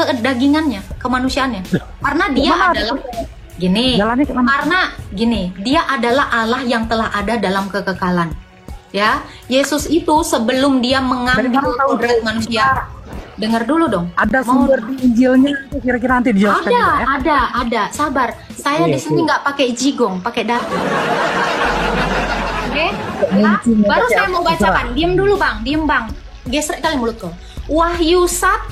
kedagingannya, kemanusiaannya. Karena dia adalah gini, karena gini, dia adalah Allah yang telah ada dalam kekekalan. Ya, Yesus itu sebelum dia mengambil kodrat manusia. Dengar dulu dong. Ada sumber di Injilnya kira-kira nanti dijelaskan juga, ya? Ada. Sabar. Saya di sini nggak pakai jigong, pakai data. Oke? Ya? Baru saya mau bacakan. Diam dulu, Bang. Diam, Bang. Gesrek kali mulut kau. Wahyu 1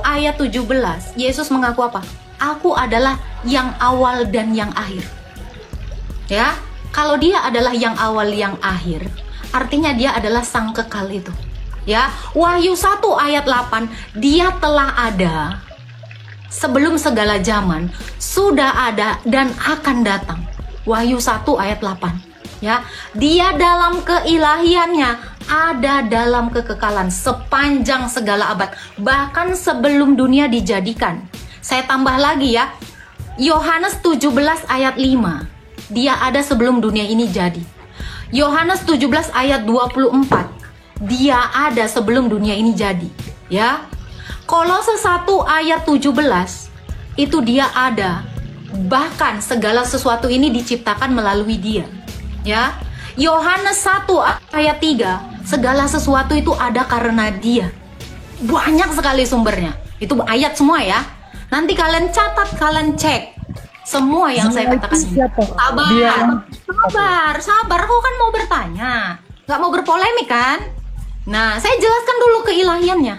ayat 17. Yesus mengaku apa? Aku adalah yang awal dan yang akhir. Ya? Kalau dia adalah yang awal yang akhir, artinya dia adalah sang kekal itu. Ya, Wahyu 1 ayat 8, dia telah ada sebelum segala zaman, sudah ada dan akan datang. Wahyu 1 ayat 8. Ya, dia dalam keilahiannya ada dalam kekekalan sepanjang segala abad, bahkan sebelum dunia dijadikan. Saya tambah lagi ya. Yohanes 17 ayat 5. Dia ada sebelum dunia ini jadi. Yohanes 17 ayat 24. Dia ada sebelum dunia ini jadi, ya. Kolose 1 ayat 17. Itu dia ada. Bahkan segala sesuatu ini diciptakan melalui dia, ya. Yohanes 1 ayat 3. Segala sesuatu itu ada karena dia. Banyak sekali sumbernya. Itu ayat semua ya. Nanti kalian catat, kalian cek. Semua yang saya katakan ini. Sabar. Kau kan mau bertanya, nggak mau berpolemik kan? Nah, saya jelaskan dulu keilahiannya.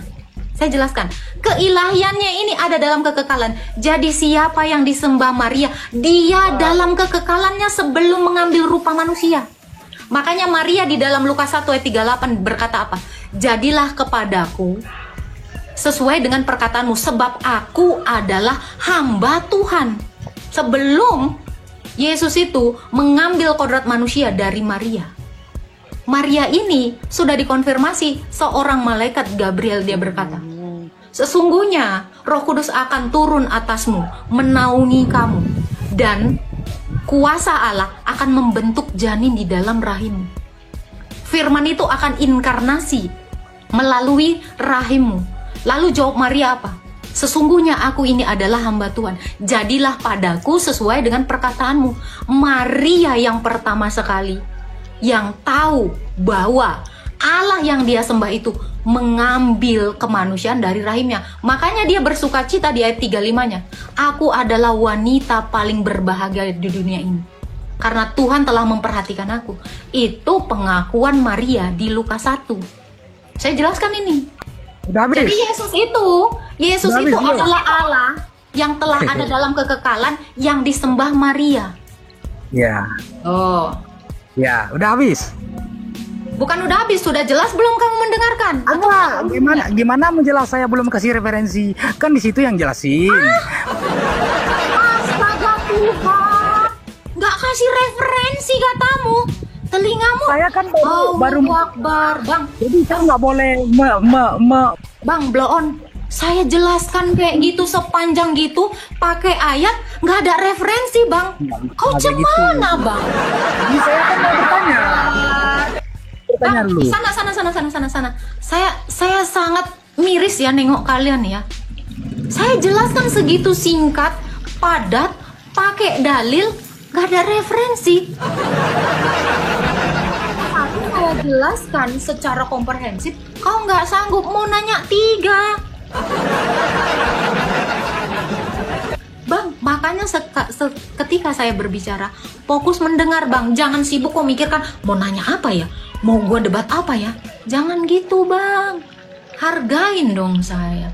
Saya jelaskan. Keilahiannya ini ada dalam kekekalan. Jadi siapa yang disembah Maria, dia dalam kekekalannya sebelum mengambil rupa manusia. Makanya Maria di dalam Lukas 1 ayat 38 berkata apa? Jadilah kepadaku sesuai dengan perkataanmu, sebab aku adalah hamba Tuhan. Sebelum Yesus itu mengambil kodrat manusia dari Maria, Maria ini sudah dikonfirmasi seorang malaikat Gabriel. Dia berkata, sesungguhnya Roh Kudus akan turun atasmu, menaungi kamu, dan kuasa Allah akan membentuk janin di dalam rahimmu. Firman itu akan inkarnasi melalui rahimmu. Lalu jawab Maria apa? Sesungguhnya aku ini adalah hamba Tuhan. Jadilah padaku sesuai dengan perkataanmu. Maria yang pertama sekali yang tahu bahwa Allah yang dia sembah itu mengambil kemanusiaan dari rahimnya. Makanya dia bersuka cita di ayat 35-nya. Aku adalah wanita paling berbahagia di dunia ini, karena Tuhan telah memperhatikan aku. Itu pengakuan Maria di Lukas 1. Saya jelaskan ini. Jadi Yesus itu adalah Allah yang telah ada dalam kekekalan yang disembah Maria. Ya. Oh. Ya, udah habis. Bukan udah habis, sudah jelas belum kamu mendengarkan? Gimana menjelas, saya belum kasih referensi. Kan di situ yang jelasin. Astaga Tuhan. Nggak kasih referensi katamu. Telingamu. Saya kan baru Akbar, Bang. Jadi saya nggak boleh Bang, blow on. Saya jelaskan kayak gitu sepanjang gitu pakai ayat, nggak ada referensi, Bang. Kau cemana, gitu. Bang? Ini saya kan mau bertanya. Bang, sana. Saya sangat miris ya nengok kalian ya. Saya jelaskan segitu singkat, padat, pakai dalil, nggak ada referensi. Aku saya jelaskan secara komprehensif, kau nggak sanggup, mau nanya 3. Bang, makanya ketika saya berbicara, fokus mendengar, Bang. Jangan sibuk memikirkan mau nanya apa ya, mau gua debat apa ya. Jangan gitu, Bang. Hargain dong saya.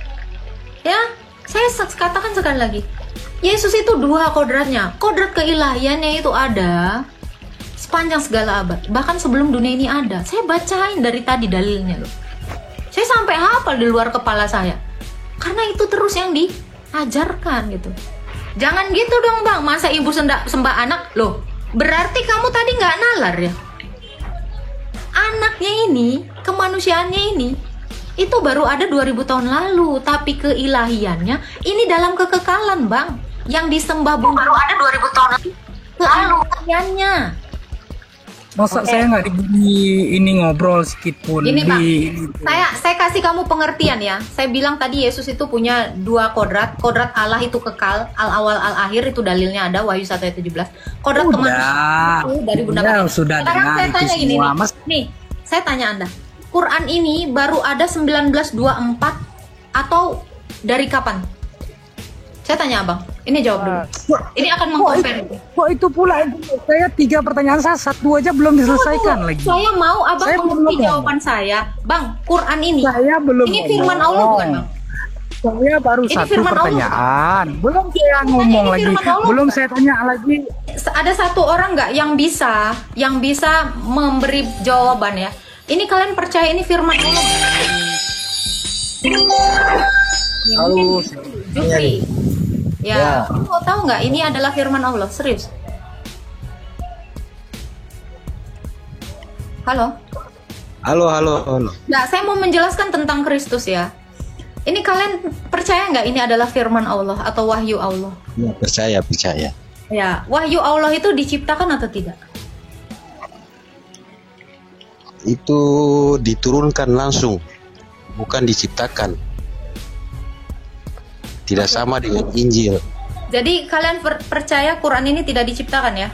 Ya, saya katakan sekali lagi. Yesus itu 2 kodratnya. Kodrat keilahiannya itu ada sepanjang segala abad, bahkan sebelum dunia ini ada. Saya bacain dari tadi dalilnya loh. Saya sampai hafal di luar kepala saya. Karena itu terus yang diajarkan gitu. Jangan gitu dong, Bang. Masa ibu sembah anak? Loh, berarti kamu tadi nggak nalar ya? Anaknya ini, kemanusiaannya ini, itu baru ada 2000 tahun lalu. Tapi keilahiannya ini dalam kekekalan, Bang. Yang disembah baru ada 2000 tahun lalu. Keilahiannya. Masa Oke. saya nggak diberi ini ngobrol sedikit pun Gini Bang, di saya kasih kamu pengertian ya. Saya bilang tadi Yesus itu punya dua kodrat. Kodrat Allah itu kekal, al awal al akhir itu dalilnya ada Wahyu 1 ayat 17. Kodrat kemanusiaan itu dari Bunda Ya, Maria. sudah Sekarang dengar saya itu tanya gini semua, nih. Mas. Nih, saya tanya Anda. Quran ini baru ada 1924 atau dari kapan? Saya tanya Abang. Ini jawab dulu. Ini akan mengcompare. Kok itu pula? Saya 3 pertanyaan saya, 1 aja belum diselesaikan lagi. Saya mau Abang Saya belum mengerti ngomong. jawaban saya. Bang, Quran ini. Saya belum Ini ngomong. firman Allah bukan, Bang? Saya baru Ini 1 firman Allah. pertanyaan. Belum saya ngomong ini lagi. firman Allah, Belum bukan? saya tanya lagi. Ada satu orang nggak yang bisa memberi jawaban ya? Ini kalian percaya ini firman Allah? Ya, Halo. Jufri. Ya, Ya. kamu tahu nggak ini adalah firman Allah? Serius? Halo? Halo. Nah, saya mau menjelaskan tentang Kristus ya. Ini kalian percaya nggak ini adalah firman Allah atau wahyu Allah? Ya, percaya. Ya, wahyu Allah itu diciptakan atau tidak? Itu diturunkan langsung, bukan diciptakan. Tidak sama dengan Injil. Jadi kalian percaya Quran ini tidak diciptakan ya?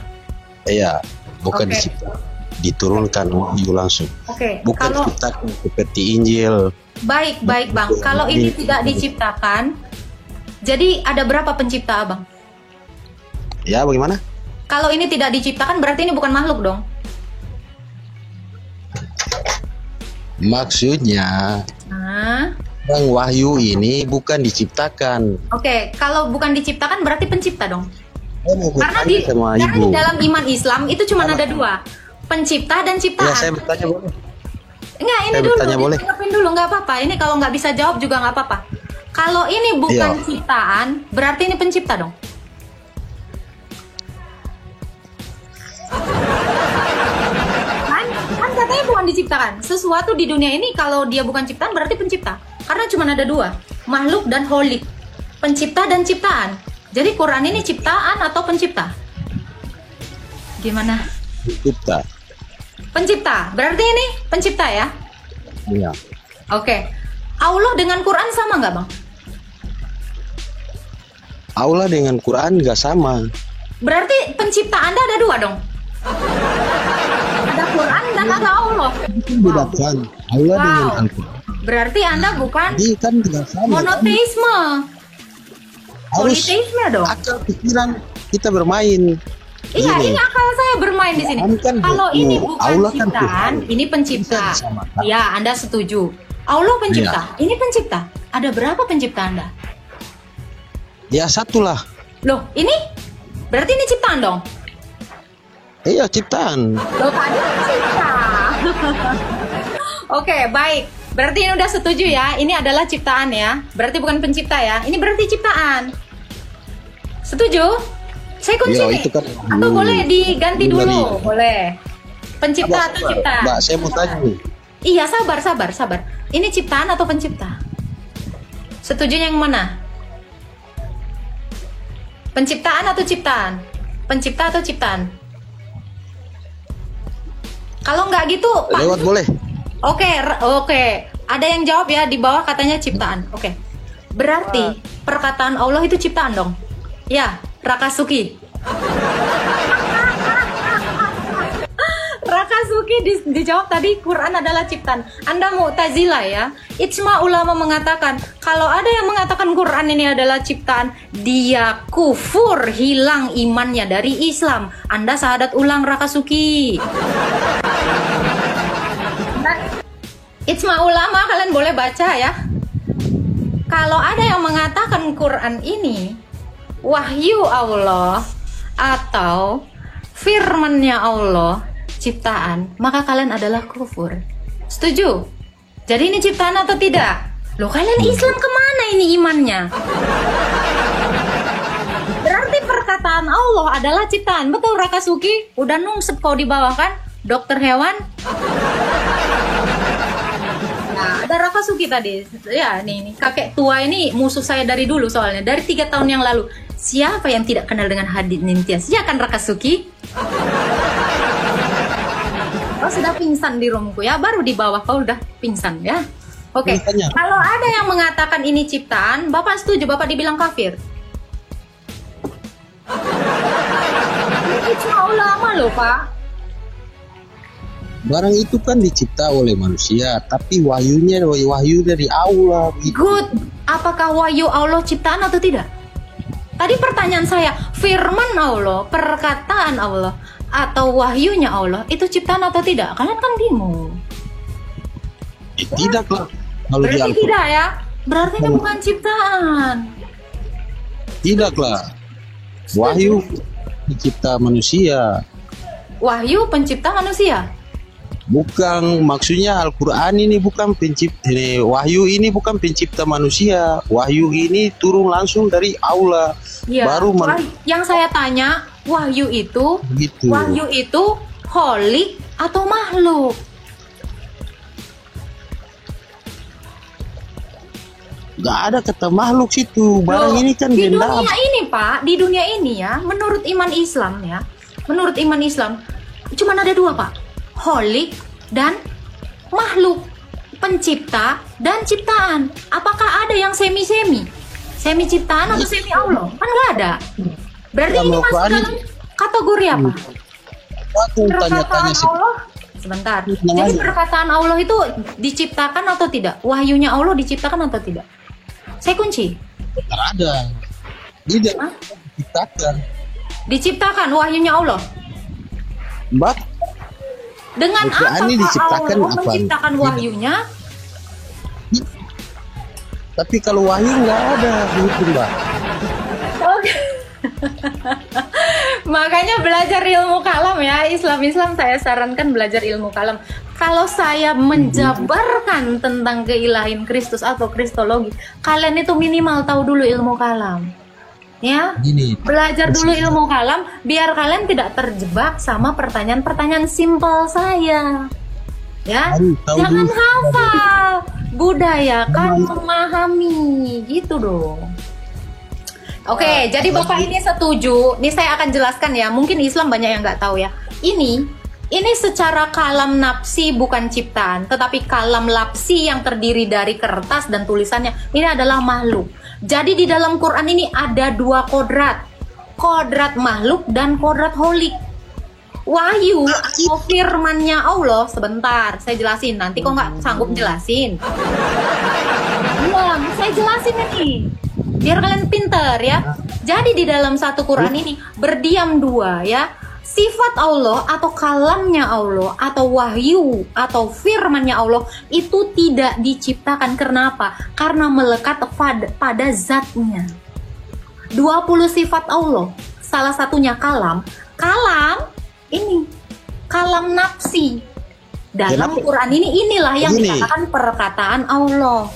Ya, bukan Oke. diciptakan. Diturunkan wahyu langsung. Oke, Bukan kalau diciptakan seperti Injil. baik Bang, kalau ini tidak diciptakan, jadi ada berapa pencipta Abang? Ya, bagaimana? Kalau ini tidak diciptakan berarti ini bukan makhluk dong? Maksudnya, Nah, Bang, wahyu ini bukan diciptakan. oke, kalau bukan diciptakan berarti pencipta dong? Saya mau Karena bertanya sama karena Ibu. di dalam iman Islam itu cuma ada dua, pencipta dan Ya, ciptaan. saya bertanya boleh? Enggak, ini Saya dulu, bertanya boleh? ditanggapin dulu, nggak apa-apa. Ini kalau nggak bisa jawab juga nggak apa-apa. Kalau ini bukan Iya. ciptaan, berarti ini pencipta dong? Kan katanya bukan diciptakan. Sesuatu di dunia ini kalau dia bukan ciptaan berarti pencipta. Karena cuma ada dua, makhluk dan holik. Pencipta dan ciptaan. Jadi Quran ini ciptaan atau pencipta? Gimana? Cipta. Pencipta. Berarti ini pencipta ya? Ya. Oke. Allah dengan Quran sama nggak bang? Allah dengan Quran nggak sama. Berarti pencipta Anda ada dua dong? Ada Quran dan ada Allah. Bedakan Allah dengan Wow. Al-Quran. Berarti Anda bukan Jadi kan tidak sama. monoteisme. Harus Politeisme dong. akal pikiran kita bermain. Iya, Gini, ini akal saya bermain di sini. Quran kan Kalau bu- ini bukan Allah kan ciptaan, Tuhan. ini pencipta. Bisa disamakan. Ya, Anda setuju. Allah pencipta, Iya. ini pencipta. Ada berapa pencipta Anda? Ya satulah. Loh, ini berarti ini ciptaan dong? Iya ciptaan. Loh, tadi pencipta. Oke, baik. Berarti ini udah setuju ya. Ini adalah ciptaan ya. Berarti bukan pencipta ya. Ini berarti ciptaan. Setuju? Saya kunci Iya, nih. itu kan Atau boleh diganti dulu dulu? dari- Boleh. Pencipta atau Mbak, ciptaan? Mbak, saya mau tanya nih. Iya, sabar. Ini ciptaan atau pencipta? Setujunya yang mana? Penciptaan atau ciptaan? Pencipta atau ciptaan? Kalau nggak gitu, Pak. Lewat boleh? Oke. Ada yang jawab ya di bawah katanya ciptaan. Oke. Berarti perkataan Allah itu ciptaan dong? Ya, Rakasuki. Rakasuki dijawab tadi Quran adalah ciptaan. Anda Mu'tazilah ya. Ijma ulama mengatakan kalau ada yang mengatakan Quran ini adalah ciptaan, dia kufur, hilang imannya dari Islam. Anda syahadat ulang Rakasuki. Ijma ulama kalian boleh baca ya. Kalau ada yang mengatakan Quran ini wahyu Allah atau firmannya Allah ciptaan, maka kalian adalah kufur. Setuju? Jadi ini ciptaan atau tidak? Loh, kalian Islam kemana ini imannya? Berarti perkataan Allah adalah ciptaan. Betul Rakasuki? Udah nungsep kau di bawah kan? Dokter hewan? Nah, ada Rakasuki tadi. Ya, nih kakek tua ini musuh saya dari dulu soalnya. Dari 3 tahun yang lalu. Siapa yang tidak kenal dengan Hadid Nintias? Ya kan Rakasuki? Kau sudah pingsan di roomku ya, baru di bawah kau udah pingsan ya. Oke, Tanya. kalau ada yang mengatakan ini ciptaan, Bapak setuju, Bapak dibilang kafir. Ini ijma ulama loh, Pak. Barang itu kan dicipta oleh manusia, tapi wahyu dari Allah. Gitu. Good. Apakah wahyu Allah ciptaan atau tidak? Tadi pertanyaan saya, firman Allah, perkataan Allah, atau wahyunya Allah, itu ciptaan atau tidak? Kalian kan bingung. Tidak lah. Kalau di Berarti Al-Quran tidak ya? Berarti ini bukan ciptaan. tidak lah. Wahyu dicipta manusia. Wahyu pencipta manusia. Bukan, maksudnya Al-Quran ini bukan pencipta, wahyu ini bukan pencipta manusia. Wahyu ini turun langsung dari Allah. Ya. Baru Yang saya tanya, wahyu itu gitu. holik atau makhluk? Gak ada kata makhluk situ. Barang Loh, ini kan di benda. dunia ini, Pak, di dunia ini ya, menurut iman Islam ya, menurut iman Islam, cuma ada dua, Pak. Holik dan makhluk, pencipta dan ciptaan. Apakah ada yang semi-semi? Semi ciptaan atau semi Allah? Kan nggak ada. Berarti ini masuk dalam kategori apa? Aku tanya-tanya Perkataan Allah. Sebentar. Jadi perkataan Allah itu diciptakan atau tidak? Wahyunya Allah diciptakan atau tidak? Saya kunci. ada. Tidak Hah? diciptakan. Diciptakan wahyunya Allah. Mbak, Dengan Al-Quran apa ini Pak diciptakan Allah apa? menciptakan wahyunya? tapi kalau wahyu nggak ada gitu, Mbak. Oke. Makanya belajar ilmu kalam ya, Islam saya sarankan belajar ilmu kalam. Kalau saya menjabarkan tentang keilahian Kristus atau kristologi, kalian itu minimal tahu dulu ilmu kalam. Ya, Gini, belajar dulu ilmu kalam biar kalian tidak terjebak sama pertanyaan-pertanyaan simpel saya. Ya, Tahu jangan dulu. hafal, budayakan memahami gitu dong. Oke, jadi Bapak ini setuju. Nih saya akan jelaskan ya. Mungkin Islam banyak yang nggak tahu ya. Ini secara kalam nafsi bukan ciptaan, tetapi kalam lapsi yang terdiri dari kertas dan tulisannya. Ini adalah makhluk. Jadi di dalam Quran ini ada dua kodrat. Kodrat makhluk dan kodrat holik. Wahyu atau firmannya Allah. Sebentar, saya jelasin. Nanti kok nggak sanggup jelasin. Belum, saya jelasin ini. Biar kalian pinter ya. Jadi di dalam satu Quran ini berdiam dua ya. Sifat Allah atau kalamnya Allah atau wahyu atau firmannya Allah itu tidak diciptakan. Kenapa? Karena melekat pada zatnya. 20 sifat Allah. Salah satunya kalam. Kalam ini kalam nafsi. Dalam Quran inilah yang dikatakan perkataan Allah.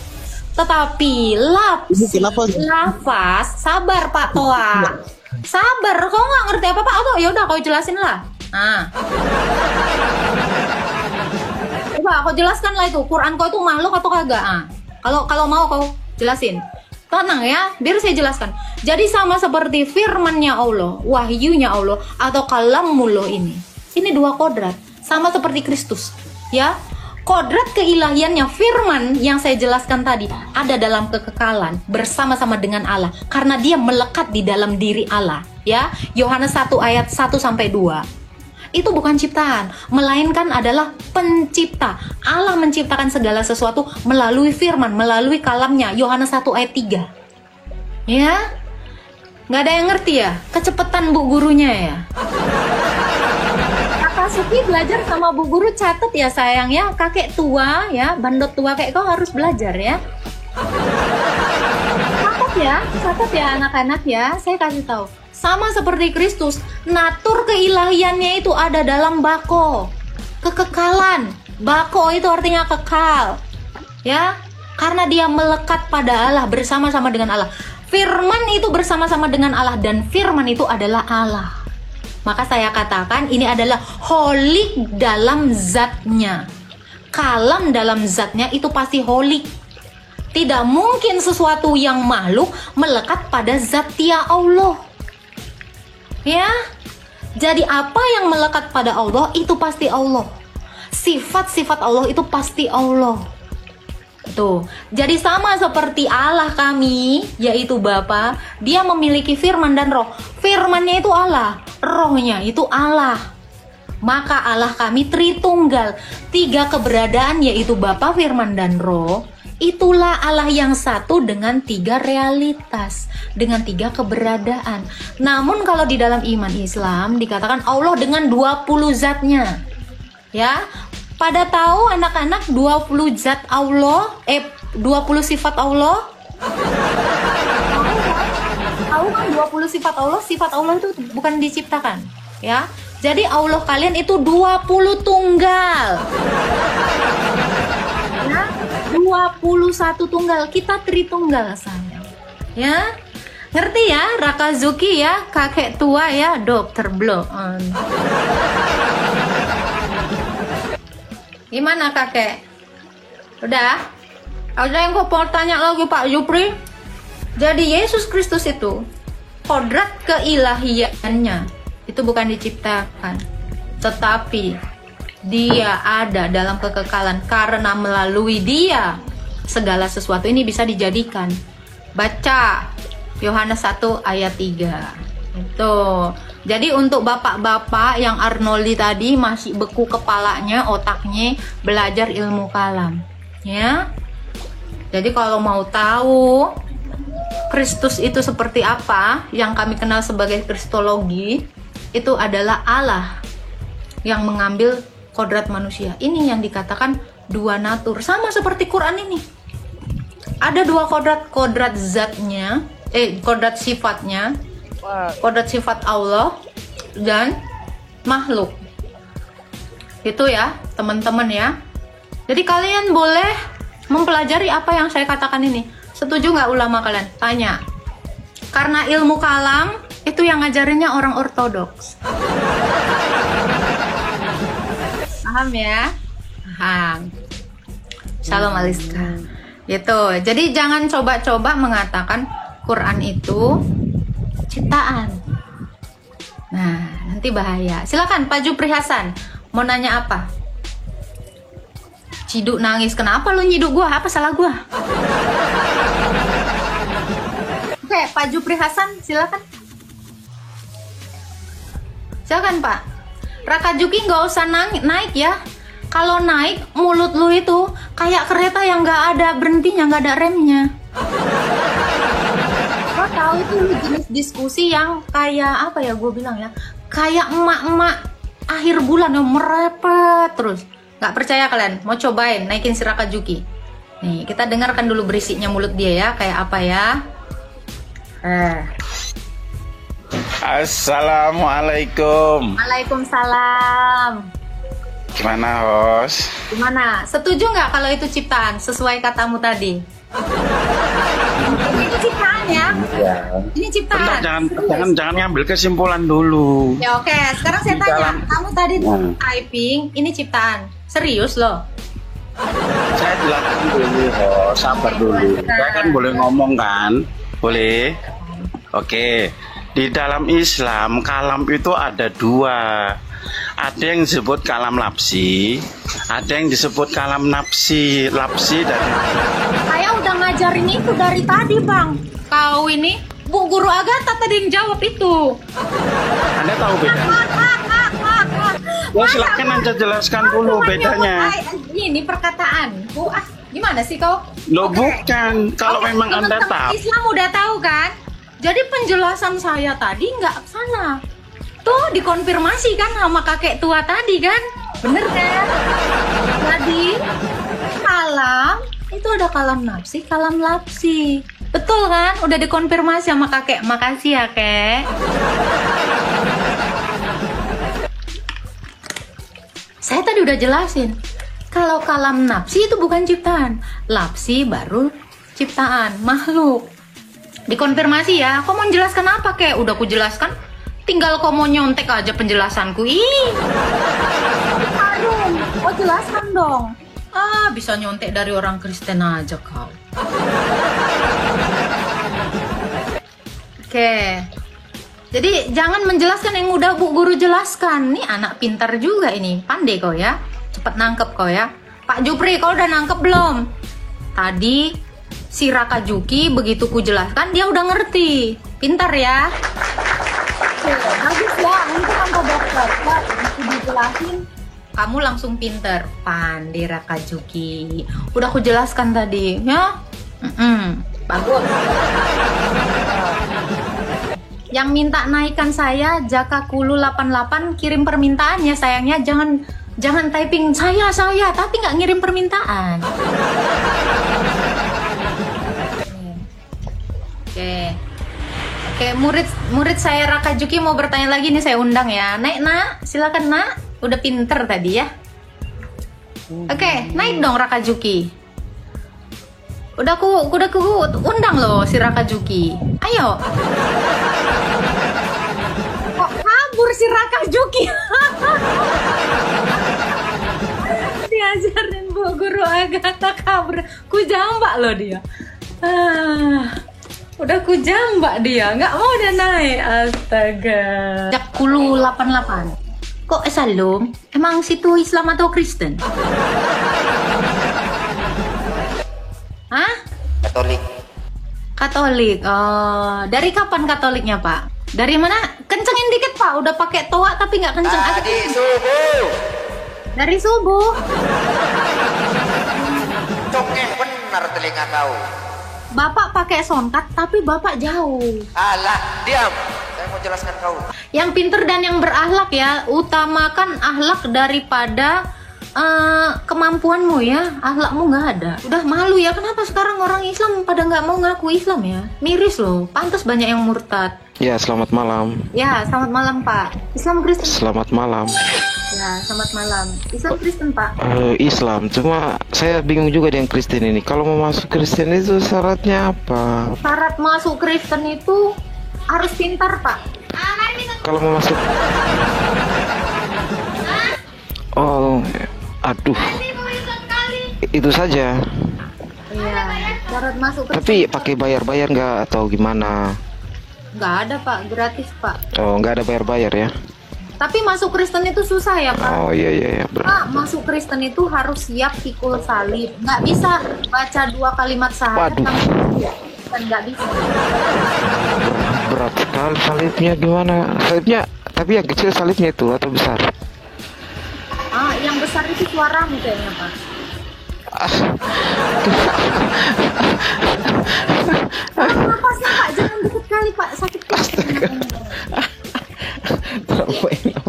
Tetapi lafaz, sabar Pak Toa. Sabar, kau nggak ngerti apa-apa atau ya udah kau jelasin lah. Nah. Coba kau jelaskan lah itu, Quran kau itu makhluk atau kagak? Ah. Kalau mau kau jelasin. Tenang ya, biar saya jelaskan. Jadi sama seperti firmannya Allah, wahyunya Allah atau kalamullah ini. Ini dua kodrat, sama seperti Kristus, ya. Kodrat keilahiannya firman yang saya jelaskan tadi ada dalam kekekalan bersama-sama dengan Allah karena dia melekat di dalam diri Allah, ya. Yohanes 1 ayat 1 sampai 2. Itu bukan ciptaan, melainkan adalah pencipta. Allah menciptakan segala sesuatu melalui firman, melalui kalamnya. Yohanes 1 ayat 3. Ya? Nggak ada yang ngerti ya? Kecepatan bu gurunya ya? Kakak Suki belajar sama bu guru, catat ya sayang ya. Kakek tua ya, bandot tua kayak kau harus belajar ya. Catat ya anak-anak ya. Saya kasih tahu. Sama seperti Kristus, natur keilahiannya itu ada dalam bako. Kekekalan. Bako itu artinya kekal. Ya, karena dia melekat pada Allah, bersama-sama dengan Allah. Firman itu bersama-sama dengan Allah dan firman itu adalah Allah. Maka saya katakan ini adalah holik dalam zatnya. Kalam dalam zatnya itu pasti holik. Tidak mungkin sesuatu yang makhluk melekat pada zatnya Allah. Ya, jadi apa yang melekat pada Allah itu pasti Allah. Sifat-sifat Allah itu pasti Allah. Tuh, jadi sama seperti Allah kami, yaitu Bapa, dia memiliki firman dan roh. Firmannya itu Allah, rohnya itu Allah. Maka Allah kami Tritunggal, 3 keberadaan yaitu Bapa, firman, dan roh. Itulah Allah yang satu dengan 3 realitas, dengan 3 keberadaan. Namun kalau di dalam iman Islam dikatakan Allah dengan 20 zatnya. Ya, pada tahu anak-anak 20 zat Allah, 20 sifat Allah? Tahu kan 20 sifat Allah? Sifat Allah itu bukan diciptakan, ya. Jadi Allah kalian itu 20 tunggal. Ya, 21 tunggal, kita Tritunggal sayang. Ya. Ngerti ya, Rakazuki ya, kakek tua ya, dokter Blon. Gimana kakek? Udah? Ada yang gue mau tanya lagi Pak Jupri? Jadi Yesus Kristus itu kodrat keilahiannya itu bukan diciptakan, tetapi dia ada dalam kekekalan karena melalui dia segala sesuatu ini bisa dijadikan. Baca Yohanes 1 ayat 3. Itu. Jadi untuk bapak-bapak yang Arnoldi tadi masih beku kepalanya, otaknya, belajar ilmu kalam, ya. Jadi kalau mau tahu Kristus itu seperti apa, yang kami kenal sebagai Kristologi, itu adalah Allah yang mengambil kodrat manusia. Ini yang dikatakan 2 natur, sama seperti Quran ini. Ada 2 kodrat zatnya, kodrat sifatnya. Kodrat sifat Allah dan makhluk. Itu ya teman-teman ya. Jadi kalian boleh mempelajari apa yang saya katakan ini. Setuju nggak ulama kalian? Tanya. Karena ilmu kalam itu yang ngajarinnya orang ortodoks. Paham ya? Paham. Shalom Aliska. Gitu. Jadi jangan coba-coba mengatakan Quran itu ciptaan. Nah, nanti bahaya. Silakan Pak Jupri Hasan, mau nanya apa? Ciduk nangis, kenapa lu nyiduk gua? Apa salah gua? Oke, Pak Jupri Hasan, silakan. Silakan Pak. Rakajuki nggak usah naik ya. Kalau naik, mulut lu itu kayak kereta yang nggak ada berhentinya, nggak ada remnya. Lo tahu itu jenis diskusi yang kayak apa ya, gue bilang ya, kayak emak-emak akhir bulan yang merepet terus. Nggak percaya kalian? Mau cobain naikin si Rakajuki. Nih, kita dengarkan dulu berisiknya mulut dia ya, kayak apa ya. Assalamualaikum. Waalaikumsalam. Gimana, Hos? Gimana? Setuju nggak kalau itu ciptaan sesuai katamu tadi? Ini ciptaan ya? Ya. Ini ciptaan. Bentar, jangan ngambil kesimpulan dulu. Ya oke, sekarang saya tanya, kamu tadi typing, ini ciptaan. Serius loh? Saya jelaskan dulu, Hos. Sabar dulu. Saya kan boleh ngomong kan? Boleh? Oke. Di dalam Islam, kalam itu ada 2. Ada yang disebut kalam lapsi, ada yang disebut kalam nafsi. Lapsi dan Saya udah ngajarin itu dari tadi bang. Kau ini Bu Guru Agatha tadi yang jawab itu. Anda tahu bedanya? Ya silakan Anda jelaskan dulu bedanya. Ini perkataan Bu, gimana sih kau? Loh bukan, kalau memang Anda tahu. Islam udah tahu kan? Jadi penjelasan saya tadi nggak salah. Tuh dikonfirmasi kan sama kakek tua tadi kan? Bener kan? Jadi kalam itu ada kalam nafsi, kalam lapsi. Betul kan? Udah dikonfirmasi sama kakek. Makasih ya kek. Saya tadi udah jelasin. Kalau kalam nafsi itu bukan ciptaan, lapsi baru ciptaan, makhluk. Dikonfirmasi ya. Kau mau menjelaskan apa kek? Udah aku jelaskan. Tinggal kau mau nyontek aja penjelasanku. Ih, harum. Kau jelaskan dong. Bisa nyontek dari orang Kristen aja kau. Oke. Jadi jangan menjelaskan yang udah Bu Guru jelaskan. Nih anak pintar juga ini. Pandai kau ya. cepet nangkep kau ya. Pak Jupri, kau udah nangkep belum? Tadi si Raka Juki begitu ku jelaskan dia udah ngerti. Pintar ya. Bagus ya, untuk angka dokter. Begitu dijelasin, kamu langsung pinter. Pandai Raka Juki. Udah ku jelaskan tadi ya. Bagus. Yang minta naikkan saya Jaka Kulu 88 kirim permintaannya, sayangnya jangan typing saya tapi nggak ngirim permintaan. Oke, murid saya Raka Juki mau bertanya lagi nih, saya undang ya. Naik nak, silakan nak. Udah pinter tadi ya. Oke, naik dong Raka Juki. Udah ku undang loh si Raka Juki. Ayo. Kok kabur si Raka Juki? Diajarin Bu Guru Agatha kabur. Ku jambak loh dia. Udah ku jambak dia, nggak mau dia naik. Astaga. Jakulu 88. Kok Salom? Emang situ Islam atau Kristen? Hah? Katolik. Oh, dari kapan Katoliknya, Pak? Dari mana? Kencengin dikit, Pak. Udah pakai toa tapi nggak kenceng. Tadi subuh. Dari subuh. Cokeh benar telinga kau. Bapak pakai soundcard tapi Bapak jauh. Alah, diam. Saya mau jelaskan kau. Yang pinter dan yang berakhlak ya, utamakan akhlak daripada kemampuanmu ya. Akhlakmu nggak ada. Udah malu ya, kenapa sekarang orang Islam pada nggak mau ngaku Islam ya? Miris loh, pantas banyak yang murtad. Ya, selamat malam. Ya, selamat malam Pak. Islam Kristen. Selamat malam. Ya, selamat malam. Islam Kristen Pak. Islam, cuma saya bingung juga dengan Kristen ini. Kalau mau masuk Kristen itu syaratnya apa? Syarat masuk Kristen itu harus pintar Pak. Kalau mau masuk, aduh, itu saja. Iya, syarat masuk Kristen. Tapi pakai bayar-bayar nggak atau gimana? Nggak ada Pak, gratis Pak. Oh, nggak ada bayar-bayar ya? Tapi masuk Kristen itu susah ya Pak. Oh iya. Pak, masuk Kristen itu harus siap pikul salib. Nggak bisa baca 2 kalimat syahadat. Dan nggak bisa. Berat sekali salibnya, gimana? Salibnya, tapi yang kecil salibnya itu atau besar? Yang besar itu suaramu kayaknya Pak. Napasnya Pak, jangan deket kali Pak, sakit Pak.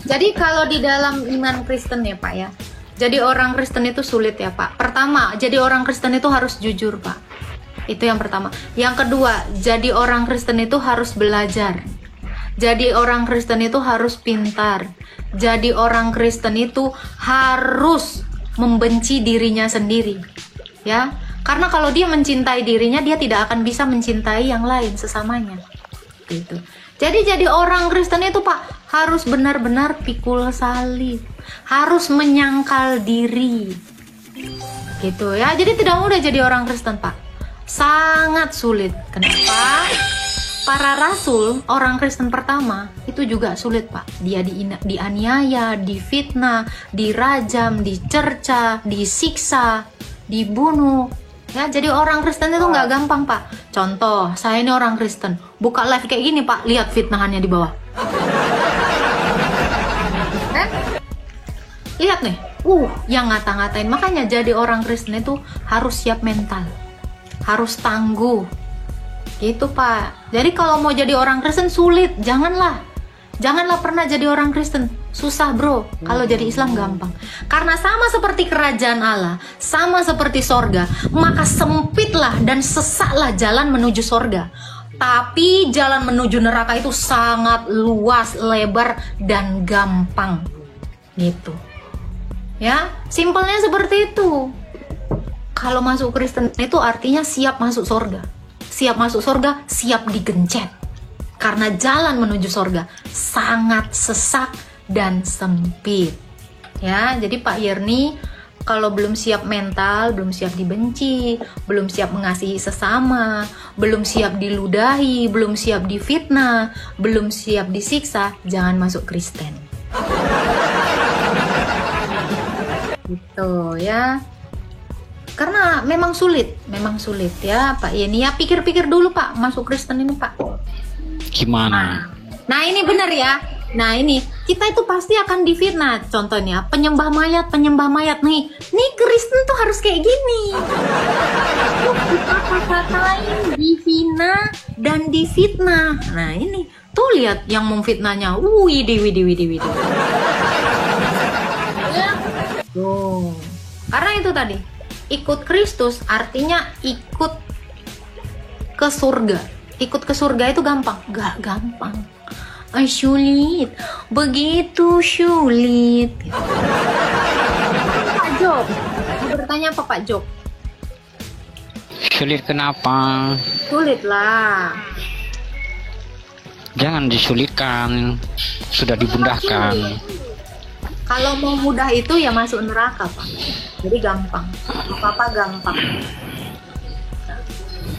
Jadi kalau di dalam iman Kristen ya Pak ya, jadi orang Kristen itu sulit ya Pak. Pertama, jadi orang Kristen itu harus jujur Pak. Itu yang pertama. Yang kedua, jadi orang Kristen itu harus belajar. Jadi orang Kristen itu harus pintar. Jadi orang Kristen itu harus membenci dirinya sendiri. Ya, karena kalau dia mencintai dirinya, dia tidak akan bisa mencintai yang lain sesamanya. Gitu. Jadi orang Kristen itu Pak harus benar-benar pikul salib, harus menyangkal diri, gitu ya. Jadi tidak mudah jadi orang Kristen Pak, sangat sulit. Kenapa? Para rasul, orang Kristen pertama itu juga sulit Pak. Dia dianiaya, difitnah, dirajam, dicerca, disiksa, dibunuh. Ya, jadi orang Kristen itu nggak gampang Pak. Contoh, saya ini orang Kristen, buka live kayak gini Pak, lihat fitnahannya di bawah. Lihat nih, yang ngata-ngatain. Makanya jadi orang Kristen itu harus siap mental, harus tangguh, gitu Pak. Jadi kalau mau jadi orang Kristen sulit, janganlah pernah jadi orang Kristen. Susah bro, kalau jadi Islam gampang. Karena sama seperti kerajaan Allah, sama seperti sorga, maka sempitlah dan sesaklah jalan menuju sorga. Tapi jalan menuju neraka itu sangat luas, lebar, dan gampang. Gitu. Ya, simpelnya seperti itu. Kalau masuk Kristen itu artinya siap masuk sorga. Siap masuk sorga, siap digencet. Karena jalan menuju sorga sangat sesak dan sempit. Ya, jadi Pak Yerni kalau belum siap mental, belum siap dibenci, belum siap mengasihi sesama, belum siap diludahi, belum siap difitnah, belum siap disiksa, jangan masuk Kristen. Gitu ya. Karena memang sulit ya Pak Yeni ya. Pikir-pikir dulu Pak, masuk Kristen ini Pak. Gimana? Nah ini benar ya. Nah ini kita itu pasti akan difitnah. Contohnya penyembah mayat nih Kristen tuh harus kayak gini. Kita kata-katain, dihina dan difitnah. Nah ini tuh lihat yang memfitnahnya. Widih. Ya. Tuh. Karena itu tadi ikut Kristus artinya ikut ke surga. Ikut ke surga itu gampang? Gak gampang. Sulit, begitu sulit. Pak Job, mau bertanya apa Pak Job? Sulit kenapa? Sulit lah. Jangan disulitkan, sudah dibundahkan. Kalau mau mudah itu ya masuk neraka Pak. Jadi gampang, apa-apa gampang.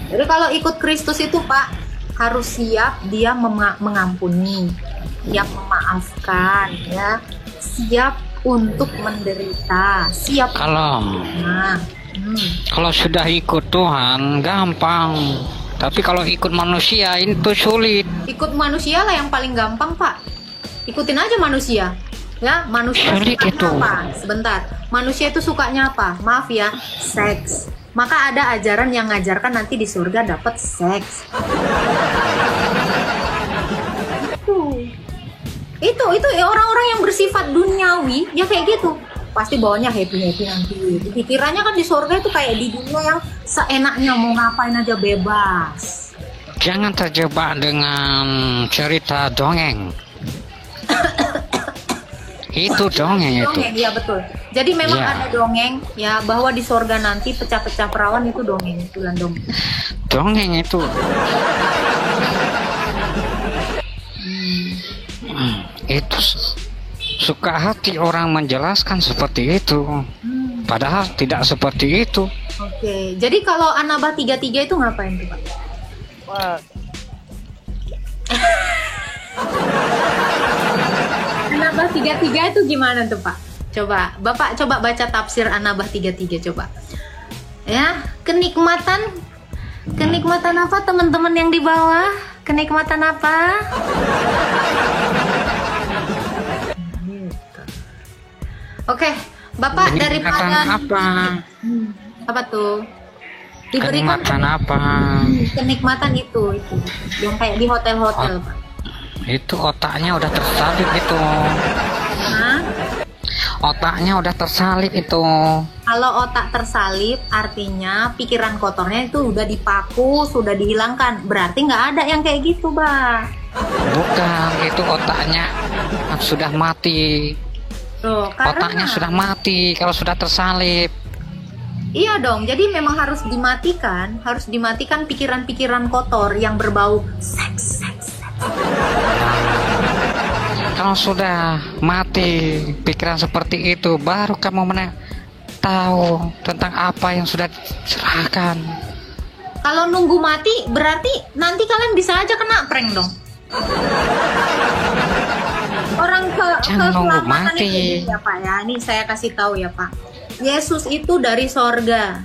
Jadi kalau ikut Kristus itu Pak, harus siap dia mengampuni, siap memaafkan ya, siap untuk menderita, siap. Kalau sudah ikut Tuhan gampang, tapi kalau ikut manusia itu sulit. Ikut manusia lah yang paling gampang Pak. Ikutin aja manusia ya. Manusia sulit sukanya itu. apa? Sebentar, manusia itu sukanya apa? Maaf ya, seks. Maka ada ajaran yang ngajarkan nanti di surga dapat seks. Itu orang-orang yang bersifat duniawi ya kayak gitu. Pasti bawanya happy nanti. Pikirannya kan di surga itu kayak di dunia yang seenaknya mau ngapain aja bebas. Jangan terjebak dengan cerita dongeng. Itu dongeng itu. Dongeng, iya betul. Jadi memang ya, ada dongeng ya bahwa di sorga nanti pecah-pecah perawan itu dongeng, itulah dongeng. Dongeng itu. Itu suka hati orang menjelaskan seperti itu. Padahal tidak seperti itu. Oke, jadi kalau Anabah 33 itu ngapain tuh Pak? Anabah 33 itu gimana tuh Pak? Coba, Bapak coba baca tafsir Anabah 33 coba. Ya, kenikmatan apa teman-teman yang di bawah? Kenikmatan apa? Oke, Bapak daripada apa tuh? Diberikan kenikmatan apa? Kenikmatan itu yang kayak di hotel-hotel Pak. Itu otaknya udah tersalib itu. Hah? Otaknya udah tersalib itu. Kalau otak tersalib artinya pikiran kotornya itu udah dipaku, sudah dihilangkan. Berarti nggak ada yang kayak gitu, Bah. Bukan, itu otaknya sudah mati. Tuh, Otaknya sudah mati kalau sudah tersalib. Iya dong, jadi memang harus dimatikan pikiran-pikiran kotor yang berbau seks. Kalau sudah mati pikiran seperti itu, baru kamu tahu tentang apa yang sudah diserahkan. Kalau nunggu mati, berarti nanti kalian bisa aja kena prank dong. Orang keselamatan itu ya Pak ya, ini saya kasih tahu ya Pak. Yesus itu dari sorga,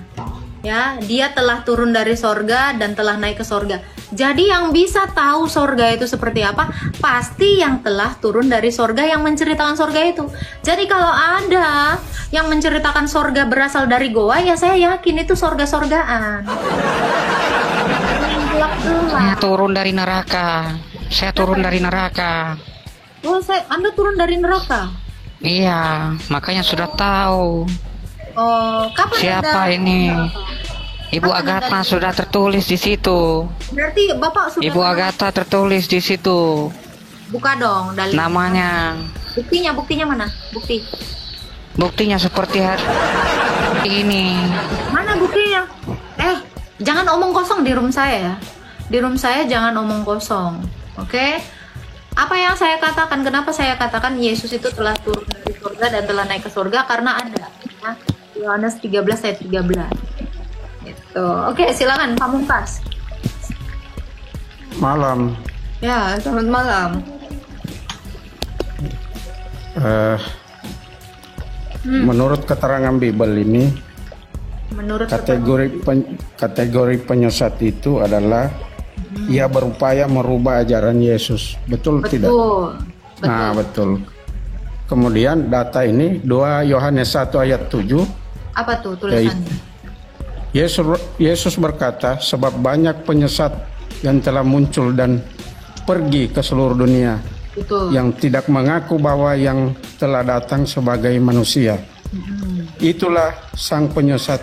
ya, dia telah turun dari sorga dan telah naik ke sorga. Jadi yang bisa tahu sorga itu seperti apa, pasti yang telah turun dari sorga yang menceritakan sorga itu. Jadi kalau ada yang menceritakan sorga berasal dari goa, ya saya yakin itu sorga-sorgaan. Saya turun dari neraka. Oh, Anda turun dari neraka? Iya, makanya sudah tahu. Oh, kapan siapa Anda? Ini? Ibu Agatha sudah tertulis di situ. Berarti Bapak sudah. Ibu Agatha tertulis di situ. Buka dong dalil. Namanya. Buktinya mana? Buktinya seperti hari ini. Mana buktinya? Jangan omong kosong di room saya ya. Di room saya jangan omong kosong. Oke? Apa yang saya katakan? Kenapa saya katakan Yesus itu telah turun dari surga dan telah naik ke surga? Karena ada. Ya. Yohanes 13 ayat 13. Gitu. Oke, silakan Pak Mungkas. Malam. Ya, selamat malam. menurut keterangan Bible ini, Menurut kategori penyesat itu adalah ia berupaya merubah ajaran Yesus. Betul tidak? Betul. Nah, betul. Kemudian data ini 2 Yohanes 1 ayat 7. Apa tuh tulisannya? Yesus berkata, sebab banyak penyesat yang telah muncul dan pergi ke seluruh dunia, Betul. yang tidak mengaku bahwa yang telah datang sebagai manusia. Itulah sang penyesat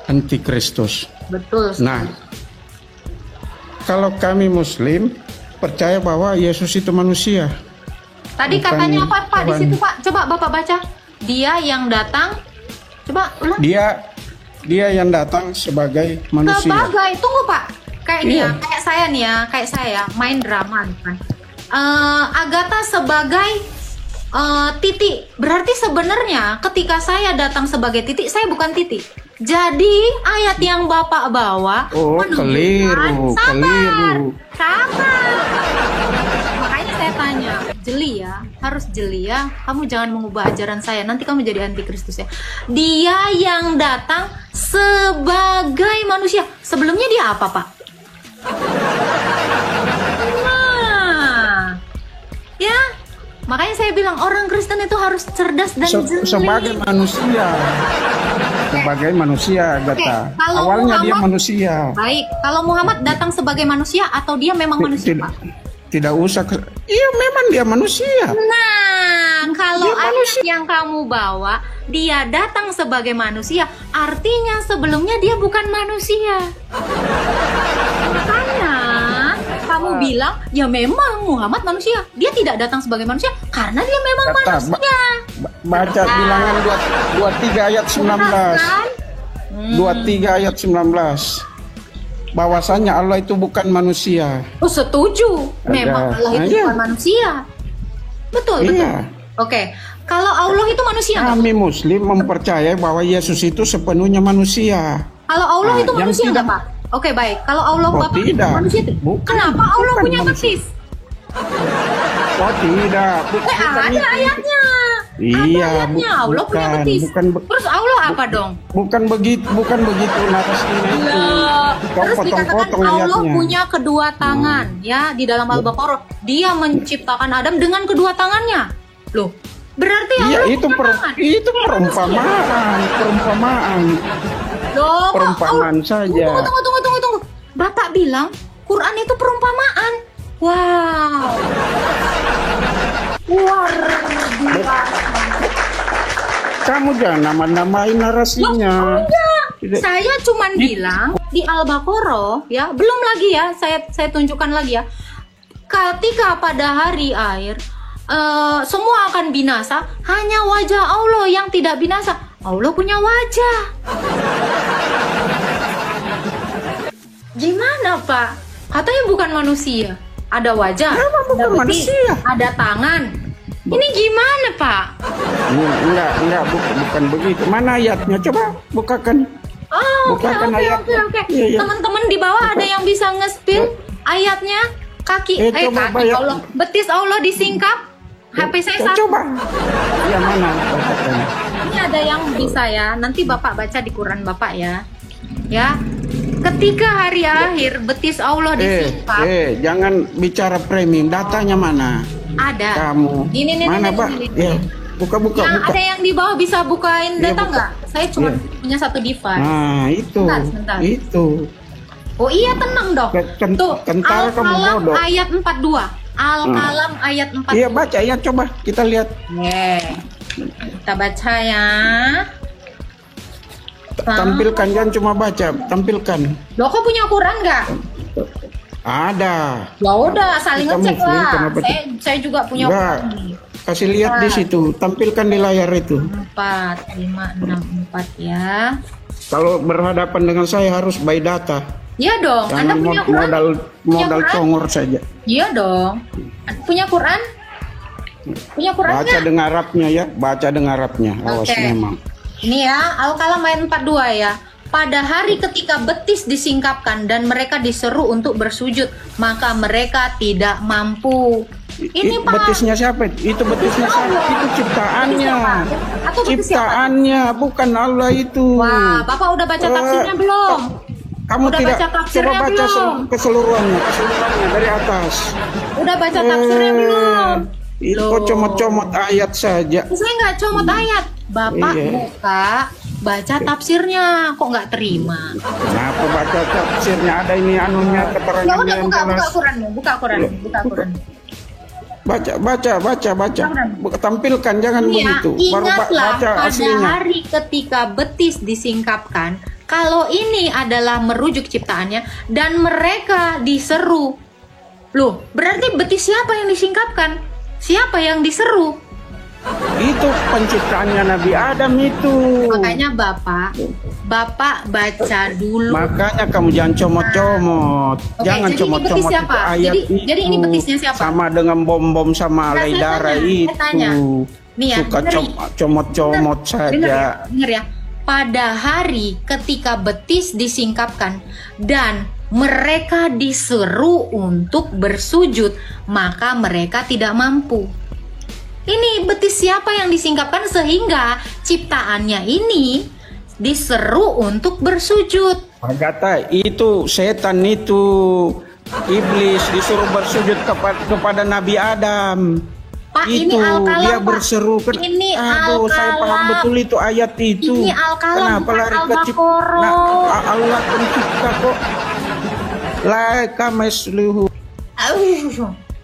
antikristus. Betul. Nah, kalau kami Muslim percaya bahwa Yesus itu manusia. Tadi bukan katanya apa Pak di Tuhan. situ Pak? Coba Bapak baca. Dia yang datang. Coba ulang. Dia yang datang sebagai manusia. Sebagai, tunggu Pak. Kayak Iya. dia, kayak saya nih ya, kayak saya main drama nih kan. Agatha sebagai Titi. Berarti sebenarnya ketika saya datang sebagai Titi, saya bukan Titi. Jadi ayat yang Bapak bawa keliru. Sabar. Makanya saya tanya, jeli ya, harus jeli ya. Kamu jangan mengubah ajaran saya, nanti kamu jadi antikristus ya. Dia yang datang sebagai manusia. Sebelumnya dia apa, Pak? Nah, ya. Makanya saya bilang orang Kristen itu harus cerdas dan jeli. Sebagai manusia. Sebagai manusia, Agatha. Kalau Awalnya dia Muhammad- manusia. Baik, kalau Muhammad datang sebagai manusia atau dia memang manusia, Pak? Tidak usah. Iya, memang dia manusia. Nah, kalau Dia ayat manusia. yang kamu bawa, dia datang sebagai manusia, artinya sebelumnya dia bukan manusia. Makanya kamu bilang, ya memang Muhammad manusia. Dia tidak datang sebagai manusia karena dia memang Kata, manusia. Baca bilangan 23 ayat 19. Kan? 23 ayat 19. Bahwasanya Allah itu bukan manusia. Oh, setuju. Memang Ada. Allah itu Iya. bukan manusia. Betul, betul. Iya. Oke, kalau Allah itu manusia nggak? Kami Muslim mempercayai bahwa Yesus itu sepenuhnya manusia. Kalau Allah Nah, itu yang manusia nggak, tidak- Pak? Oke, baik. Kalau Allah Oh, Bapak tidak. manusia, Bukan. kenapa Allah Bukan punya manusia. betis? Oh tidak, Ada ayatnya. Iya, Ada ayatnya. Allah punya bukan, betis. bukan, Terus Allah apa dong? bukan begitu narasinya itu. Kau Terus dikatakan potong-potong Allah ayatnya. punya kedua tangan, ya, di dalam Al-Baqarah. Dia menciptakan Adam dengan kedua tangannya. Loh, berarti Iya, Allah itu punya tangan. itu perumpamaan. Loh, kok Perumpamaan Allah- saja. Tunggu. Bapak bilang Quran itu perumpamaan. Wow. Luar biasa. Kamu jangan nama-namain narasinya. Tidak. Saya cuman bilang di Al-Baqarah ya, belum lagi ya, saya tunjukkan lagi ya. Ketika pada hari akhir semua akan binasa, hanya wajah Allah yang tidak binasa. Allah punya wajah. Gimana, Pak? Katanya bukan manusia. Ada wajah, Memang bukan ada betis, manusia. ada tangan. Ini gimana, Pak? Enggak, bukan begitu. Mana ayatnya? Coba bukakan. Oh, oke. Bukakan ayatnya. Iya, iya. Teman-teman di bawah ada yang bisa nge-spill ayatnya kaki coba kaki bayar. Allah, betis Allah disingkap. HP saya satu. Coba. Yang mana? Bukakan. Ini ada yang bisa ya. Nanti Bapak baca di Quran Bapak ya. Ya. Ketika hari akhir betis Allah disingkap. Jangan bicara framing. Datanya mana? Ada. Kamu. Ini Mana, Pak? Ya. Buka. Yang ada yang di bawah bisa bukain Iya, data buka. nggak? Saya cuma Iya. punya satu device. Nah, itu. Sebentar. Itu. Oh iya, tenang dong. Tuh, Kentara kamu Al-Qalam bodoh. ayat 42. Al-Qalam ayat 42. Iya, baca ya, coba kita lihat. Kita baca ya. Tampilkan, jangan cuma baca, tampilkan. Lo kok punya Quran nggak? Ada. Ya udah, saling Kita ngecek Muslim, lah. kenapa Saya juga punya Enggak. Quran nih. Kasih lihat di situ, tampilkan di layar itu. 4, 5, 6, 4 ya. Kalau berhadapan dengan saya harus by data. Iya dong. Anda Jangan punya Quran? modal Quran? congor saja. Iya dong. Punya Quran? Punya Quran Baca nggak? dengan Arabnya ya, baca dengan Arabnya. Awas Oke. memang. Ini ya, Al-Qalam ayat 42 ya. Pada hari ketika betis disingkapkan dan mereka diseru untuk bersujud, maka mereka tidak mampu. Ini Pak. Betisnya siapa? Itu betisnya siapa? Itu ciptaannya. Atau betis siapa? Ciptaannya, bukan Allah itu. Wah, Bapak udah baca tafsirnya belum? Kamu Udah tidak baca tafsirnya coba baca belum? keseluruhannya dari atas. Udah baca tafsirnya belum? Itu Loh. kok comot-comot ayat saja. Saya nggak comot ayat. Bapak Iya. buka, baca tafsirnya. Kok nggak terima? Kenapa baca tafsirnya? Ada ini anunya Ya keterangannya udah yang buka jelas. Quranmu, buka Quran. Baca. Tampilkan, jangan Iya, begitu. Baru ingatlah baca pada aslinya. hari ketika betis disingkapkan, kalau ini adalah merujuk ciptaannya dan mereka diseru. Loh, berarti betis siapa yang disingkapkan? Siapa yang diseru? Itu penciptaannya Nabi Adam itu. Makanya Bapak baca dulu. Makanya kamu jangan comot-comot. Oke, Jangan jadi ini betis comot-comot siapa? itu ayat Jadi ini itu. betisnya siapa? Sama dengan bom-bom sama Nah, alai saya darah tanya, itu. saya tanya. Nih ya, Suka dengerin. comot-comot saja. Dengar ya. Pada hari ketika betis disingkapkan dan mereka diseru untuk bersujud, maka mereka tidak mampu. Ini betis siapa yang disingkapkan sehingga ciptaannya ini diseru untuk bersujud? Agatha, itu setan itu. Iblis disuruh bersujud kepada Nabi Adam. Pak, Itu ini Al-Kalam, dia Pak. berseru kan. Ini Aduh, saya paham Al-Kalam. betul itu ayat itu. Ini Al-Kalam, Kenapa bukan lari ke Al-Baqarah. Allah pencipta kok. Laika mesluhu.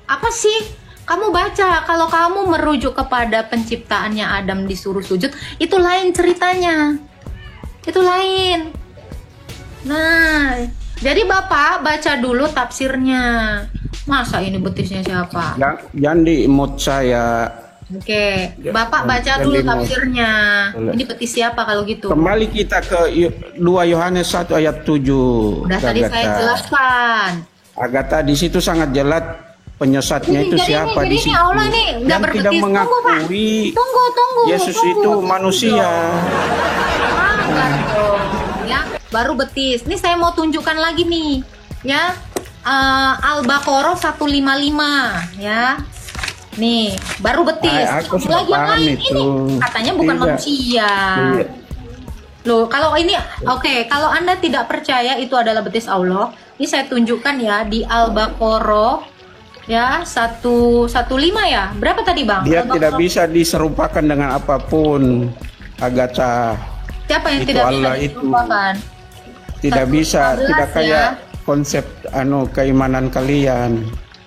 Apa sih? Kamu baca, kalau kamu merujuk kepada penciptaannya Adam disuruh sujud, itu lain ceritanya. Itu lain. Nah, jadi Bapak baca dulu tafsirnya. Masa ini betisnya siapa? Jangan di mood saya. Oke, Bapak baca dulu tafsirnya. Ini betis siapa kalau gitu? Kembali kita ke 2 Yohanes 1 ayat 7. Udah tadi saya jelaskan. Agatha, di situ sangat jelas penyesatnya itu siapa di situ. Allah ini nggak yang berbetis. tidak Tunggu, Pak. mengakui Tunggu. Yesus Tunggu. itu manusia. Sabar dong, ya. Baru betis. Ini saya mau tunjukkan lagi nih, ya. Al-Baqarah 155, ya. Nih, baru betis. Aku sudah Lagi yang paham lain itu. ini katanya bukan Tidak. manusia. Iya. Loh, kalau ini oke, kalau Anda tidak percaya itu adalah betis Allah, ini saya tunjukkan ya di Al-Baqarah ya 115 ya. Berapa tadi, Bang? Dia Al-Baqarah. tidak bisa diserupakan dengan apapun. Agatha, Siapa yang itu tidak Allah bisa itu. dilupakan? tidak bisa, 115 tidak ya. kayak konsep keimanan kalian.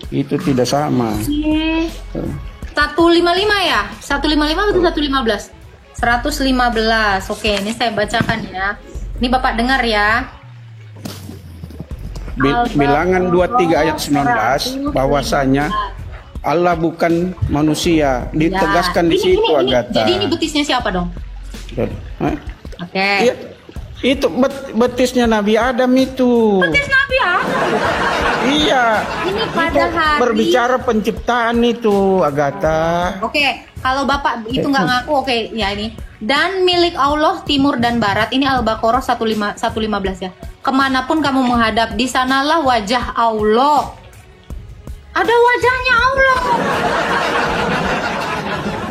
Itu tidak sama. 155 ya? 155 atau 115? 115. Oke, ini saya bacakan ya. Ini Bapak dengar ya. Bilangan 23 ayat 19 bahwasanya Allah bukan manusia. Ditegaskan di situ, Agatha. Jadi ini betisnya siapa dong? Hah? Oke. Iya, itu betisnya Nabi Adam itu. Betis Nabi Adam. Iya. Ini pada hari. Berbicara penciptaan itu, Agatha. Oke, kalau Bapak itu nggak ngaku, oke, ya ini. Dan milik Allah timur dan barat, ini Al-Baqarah 115 ya. Kemanapun kamu menghadap, di sanalah wajah Allah. Ada wajahnya Allah.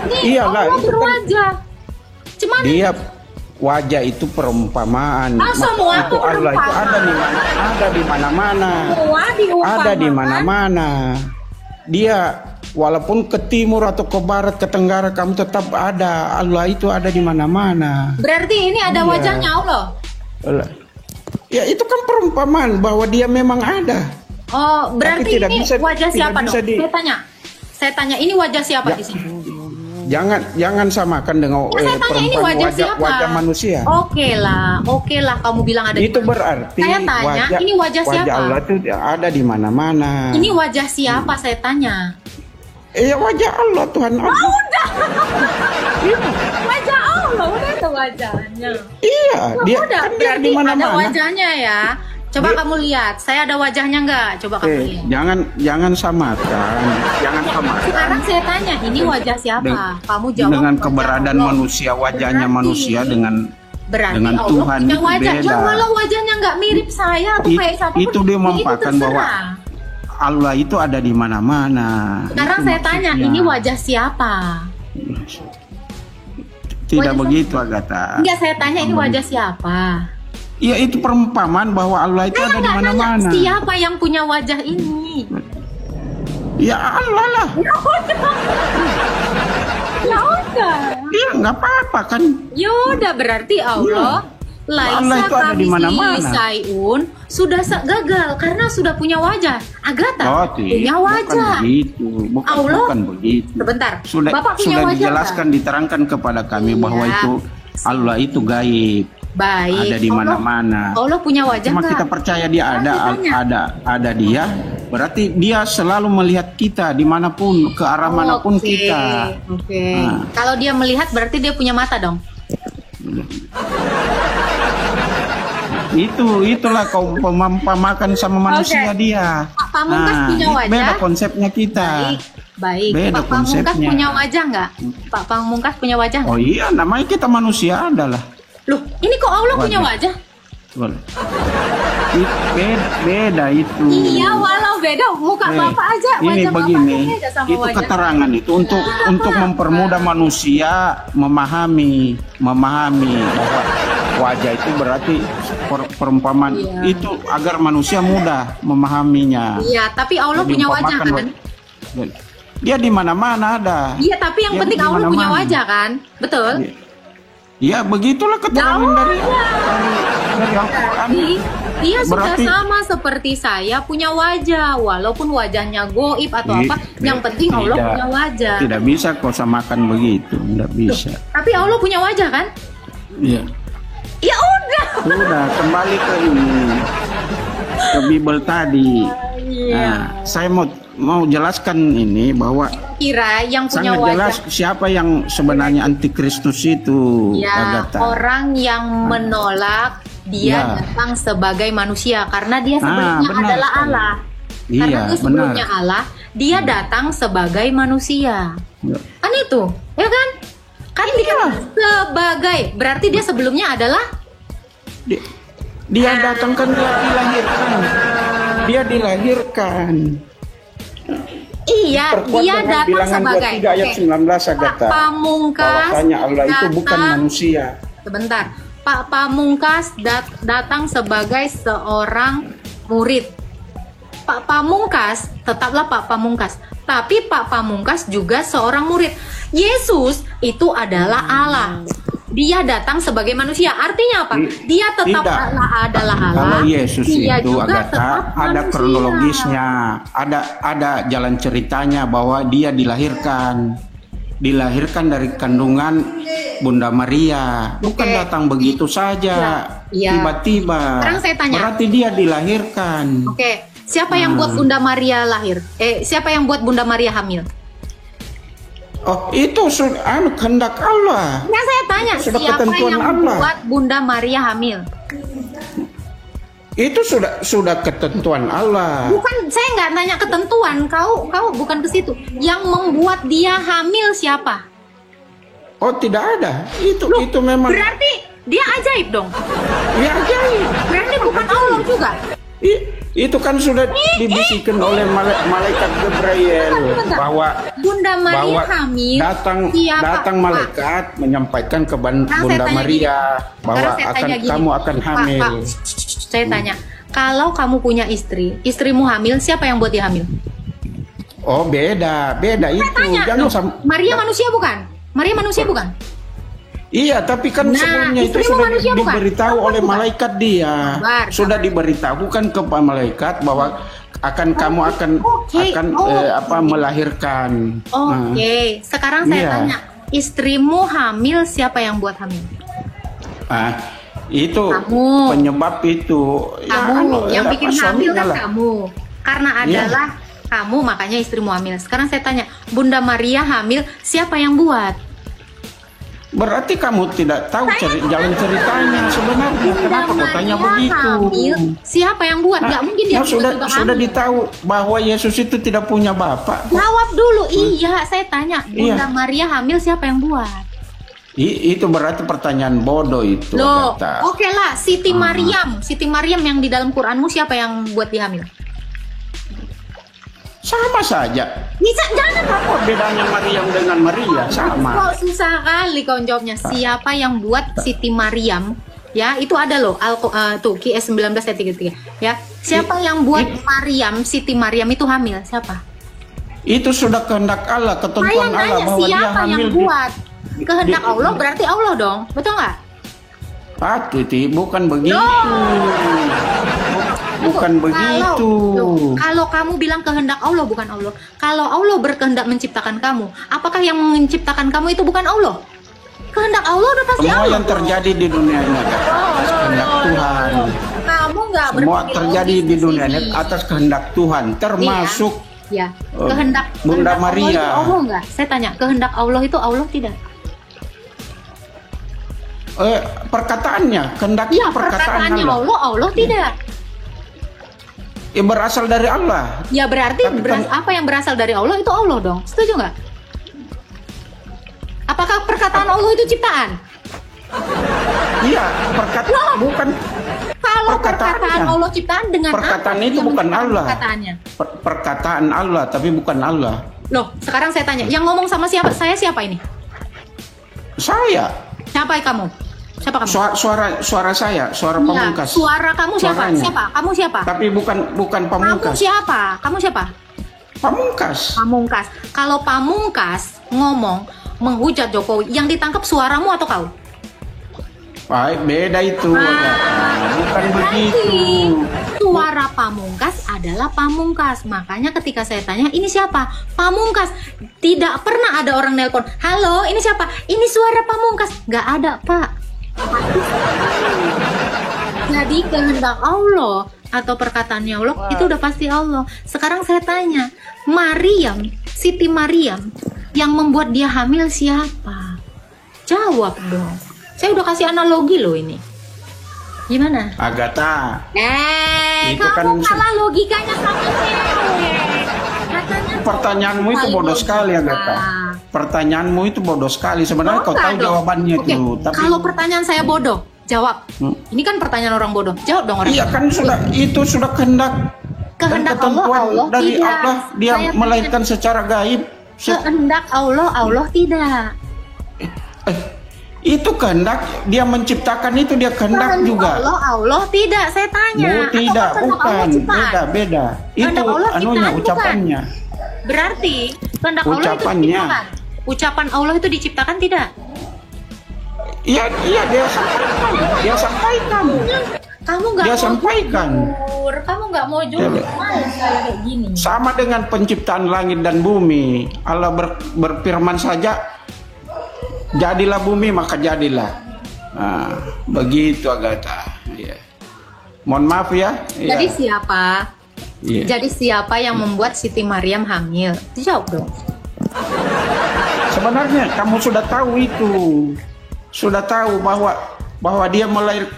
Nih, Iyalah, Allah itu kan berwajah. Cuman Dia wajah itu perumpamaan. semua itu Allah itu ada di mana-mana. semua diumpamakan. Ada di mana-mana. Dia walaupun ke timur atau ke barat, ke tenggara, kamu tetap ada. Allah itu ada di mana-mana. Berarti ini ada Iya. wajahnya Allah. Ya itu kan perumpamaan bahwa dia memang ada. Oh, berarti Tapi tidak ini bisa- wajah tidak siapa bisa dong? Saya tanya, ini wajah siapa Ya. di sini? Jangan samakan dengan Saya tanya ini wajah siapa? wajah manusia. Oke lah, kamu bilang ada. Itu di mana? berarti Saya tanya, ini wajah siapa? Allah itu ada di mana-mana. Ini wajah siapa? Saya tanya. Ya wajah Allah, Tuhan Allah. Udah. Wajah Allah, udah ada wajahnya. Iya, dia Udah, kan dia berarti di ada mana-mana. wajahnya ya. Coba kamu lihat, saya ada wajahnya nggak? Coba kamu lihat. Jangan samakan. Jangan samakan. Sekarang saya tanya, ini wajah siapa? Kamu jawab. Dengan wajah keberadaan Allah. manusia, wajahnya Berarti- manusia dengan Berarti Allah Tuhan punya itu wajah. beda. Ya walau wajahnya nggak mirip saya atau kayak siapa itu dia itu merupakan bahwa terserah. Allah itu ada di mana-mana. Sekarang Itu saya tanya, maksudnya. ini wajah siapa? Tidak wajah begitu, Agatha. Enggak, saya tanya ini wajah siapa? Ya itu perumpamaan bahwa Allah itu ada di Enggak nanya mana-mana. siapa yang punya wajah ini? Ya Allah lah. Ya udah. Iya nggak apa-apa kan. Ya udah, berarti Allah Allah Laisa itu ada di kamitslihi mana-mana. syai'un sudah gagal karena sudah punya wajah. Agatha punya wajah. Bukan begitu. Allah, Bukan begitu. sebentar. Sudah Bapak punya sudah wajah dijelaskan, diterangkan kepada kami bahwa Iya. itu Allah itu gaib. Baik. Ada di Allah- mana-mana. Allah punya wajah Cuma nggak? kita percaya dia Sekarang saya tanya. ada dia, berarti dia selalu melihat kita dimanapun, ke arah manapun Oke, kita. Oke. Nah. Kalau dia melihat berarti dia punya mata dong. Itulah kau pemakan sama manusia dia. Pak Pamungkas punya wajah? Beda konsepnya kita. Baik. Beda Pak Pamungkas konsepnya. punya wajah nggak? Pak Pamungkas punya wajah nggak? Oh iya, namanya kita manusia adalah. Loh, ini kok Allah punya Wajah. wajah? Beda itu. Iya, walau beda muka Bapak aja, Ini wajah begini, Bapak beda sama itu wajah. keterangan itu untuk mempermudah manusia memahami bahwa wajah itu berarti perumpamaan Iya. itu agar manusia mudah memahaminya. Iya, tapi Allah Jadi punya wajah umpamakan kan? Dia di mana-mana ada. Iya, tapi yang Dia penting di Allah punya mana-mana. wajah kan? Betul? Ya begitulah keterangan dari Al-Quran. Dia sudah Berarti- sama seperti saya punya wajah, walaupun wajahnya goib atau apa, yang penting Allah Tidak. punya wajah. Tidak bisa kau samakan begitu, tidak bisa. Tapi Allah punya wajah kan? Iya. Ya udah. Sudah kembali ke ini, ke Bible tadi. Iya. Nah, saya mau jelaskan ini bahwa Kira yang punya sangat wajah. jelas siapa yang sebenarnya antikristus itu, Ya, Agatha. orang yang menolak dia Ya. datang sebagai manusia karena dia sebelumnya benar adalah sekali. Allah. Iya, Karena dia sebelumnya benar. Allah, dia datang sebagai manusia. Ya. Kan itu, ya kan? Kan dia sebagai, berarti dia sebelumnya adalah Dia datang kan dia dilahirkan. Dia dilahirkan. iya, Perkuat dia dengan datang bilangan sebagai 23 ayat 19, Agatha. Pak Pamungkas Bahwasanya Allah itu bukan datang- manusia. Sebentar, Pak Pamungkas datang sebagai seorang murid. Pak Pamungkas tetaplah Pak Pamungkas, tapi Pak Pamungkas juga seorang murid. Yesus itu adalah Allah. Dia datang sebagai manusia. Artinya apa? Dia tetap Tidak. adalah Allah. Kalau Yesus dia itu, juga Agatha, tetap ada manusia. kronologisnya, ada jalan ceritanya bahwa dia dilahirkan dari kandungan Bunda Maria, bukan Oke. datang begitu saja, Iya. tiba-tiba. Sekarang saya tanya. Berarti dia dilahirkan. Oke, siapa yang buat Bunda Maria lahir? Siapa yang buat Bunda Maria hamil? Oh, itu sudah kehendak Allah. Yang saya tanya, Sudah siapa ketentuan yang Allah. buat Bunda Maria hamil? Itu sudah ketentuan Allah. Bukan, saya nggak nanya ketentuan. Kau bukan ke situ. Yang membuat dia hamil siapa? Oh, tidak ada. Itu memang. Berarti dia ajaib dong. Ya ajaib. Berarti bukan Allah juga. Itu kan sudah dibisikkan oleh malaikat Gabriel Bentar. bahwa Bunda Maria hamil. siapa? datang malaikat menyampaikan ke Bunda saya tanya Maria bahwa Sekarang saya tanya gini. kamu akan hamil. Pak, saya tanya, kalau kamu punya istri, istrimu hamil, siapa yang buat dia hamil? Oh, beda itu. Tanya Jangan dong, Maria manusia bukan? Maria manusia bukan? Iya, tapi kan Nah, sebelumnya itu istrimu sudah manusia bukan? diberitahu oleh malaikat dia. Sabar. Sudah diberitahukan ke malaikat bahwa kamu akan Oke. melahirkan. Oke, sekarang saya Iya. tanya, istrimu hamil, siapa yang buat hamil? Itu Kamu. penyebab itu. Kamu yang bikin hamil kan lah. kamu. Karena Iya. adalah kamu, makanya istrimu hamil. Sekarang saya tanya, Bunda Maria hamil, siapa yang buat? Berarti kamu tidak tahu jalan ceritanya sebenarnya. Kenapa kau tanya Maria begitu? hamil, siapa yang buat? Nggak mungkin dia sudah hamil. ditahu bahwa Yesus itu tidak punya bapak. Jawab dulu, iya saya tanya, Bunda Iya. Maria hamil, siapa yang buat? Itu berarti pertanyaan bodoh itu. Loh, Agatha. oke lah, Siti Maryam yang di dalam Quranmu siapa yang buat dia hamil? Sama saja. Bisa, jangan. Apa bedanya Maryam dengan Maria? Sama. Kok susah kali kau jawabnya. Siapa yang buat Siti Maryam? Ya, itu ada loh. Tuh, QS 19 ayat 33. Ya, siapa yang buat Maryam, Siti Maryam itu hamil? Siapa? Itu sudah kehendak Allah, ketentuan Allah Nanya, bahwa dia siapa hamil. yang buat? Kehendak Allah berarti Allah dong, betul nggak? Titi, bukan begitu. Bukan begitu. Kalau kamu bilang kehendak Allah bukan Allah. Kalau Allah berkehendak menciptakan kamu, apakah yang menciptakan kamu itu bukan Allah? Kehendak Allah udah pasti Semua Allah. yang terjadi di dunia ini atas kehendak Tuhan. Kamu nggak Semua berpikir terjadi logis di dunia sini. ini atas kehendak Tuhan, termasuk Ya, kehendak Bunda kehendak Allah Maria. itu Allah nggak? Saya tanya, kehendak Allah itu Allah tidak? perkataannya, kehendak Iya, perkataan perkataannya Allah. Allah tidak. Berasal dari Allah. Ya berarti Tapi apa yang berasal dari Allah itu Allah dong. Setuju nggak? Apakah perkataan Allah itu ciptaan? Iya, bukan. Kalau perkataan Perkataannya. Allah ciptaan dengan Perkataan apa itu yang bukan menciptakan Allah. Perkataannya. Perkataan Allah, tapi bukan Allah. Loh, sekarang saya tanya, yang ngomong sama siapa? Saya siapa ini? Saya. Siapa kamu? Siapa kamu? Suara saya, suara Iya, pamungkas. suara kamu siapa? Suaranya. Siapa? Kamu siapa? Tapi bukan Kamu pamungkas. siapa? Kamu siapa? Pamungkas. Pamungkas. Kalau Pamungkas ngomong menghujat Jokowi, yang ditangkap suaramu atau kau? Beda itu. Bukan begitu. Suara Pamungkas adalah Pamungkas. Makanya ketika saya tanya, ini siapa? Pamungkas. Tidak pernah ada orang nelpon, halo, ini siapa? Ini suara Pamungkas. Nggak ada, Pak. Jadi kehendak Allah atau perkataannya Allah itu udah pasti Allah. Sekarang saya tanya, Maryam, Siti Maryam, yang membuat dia hamil siapa? Jawab dong. Saya udah kasih analogi loh ini. Gimana? Agatha. Itu Itu kamu kan kalah logikanya sama cewek. Katanya Pertanyaanmu itu paling bodoh sekali, logika. Agatha. Pertanyaanmu itu bodoh sekali. Sebenarnya kau Enggak tahu dong. jawabannya Oke, itu. Tapi kalau pertanyaan saya bodoh, jawab. Ini kan pertanyaan orang bodoh. Jawab dong orang. iya kan itu sudah kehendak dan Kehendak ketentuan Allah dari tidak. Allah. Dia Saya melahirkan secara gaib. Kehendak Allah tidak. Itu kehendak dia menciptakan, itu dia kehendak Kehendak juga. Allah tidak. Saya tanya. Tidak, Apakah kehendak Allah bukan. ciptaan? Beda. Itu Kehendak Allah anunya, ciptaan, ucapannya. Berarti kehendak Allah itu Ucapannya. diciptakan. Ucapan Allah itu diciptakan tidak? Iya, dia sampaikan. Dia sampaikan. Kamu nggak Dia mau sampaikan. jujur. Kamu nggak mau jujur. Males kayak gini. Sama dengan penciptaan langit dan bumi. Allah berfirman saja, jadilah bumi maka jadilah. Nah, begitu Agatha. Ya. Mohon maaf ya. Jadi Ya. siapa? Iya. Jadi siapa yang membuat Siti Maryam hamil? Jawab dong. Sebenarnya kamu sudah tahu itu. Sudah tahu bahwa dia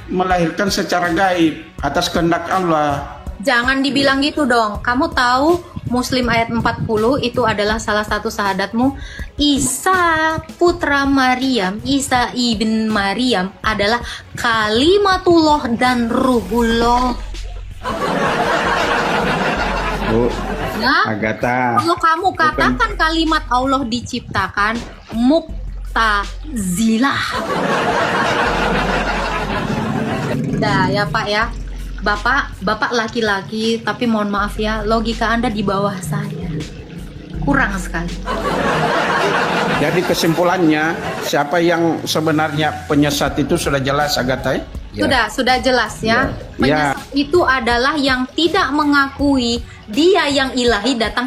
melahirkan secara gaib atas kehendak Allah. Jangan dibilang gitu dong. Kamu tahu Muslim ayat 40 itu adalah salah satu sahadatmu. Isa putra Maryam, Isa ibn Maryam adalah kalimatullah dan ruhullah. Bu, Ya, Agatha. kalau kamu katakan kalimat Allah diciptakan, muktazilah. Dah ya Pak ya. Bapak laki-laki, tapi mohon maaf ya, logika Anda di bawah saya. Kurang sekali. Jadi kesimpulannya, siapa yang sebenarnya penyesat itu sudah jelas Agatha? Ya. Sudah jelas ya. Ya. Penyesat itu adalah yang tidak mengakui dia yang ilahi datang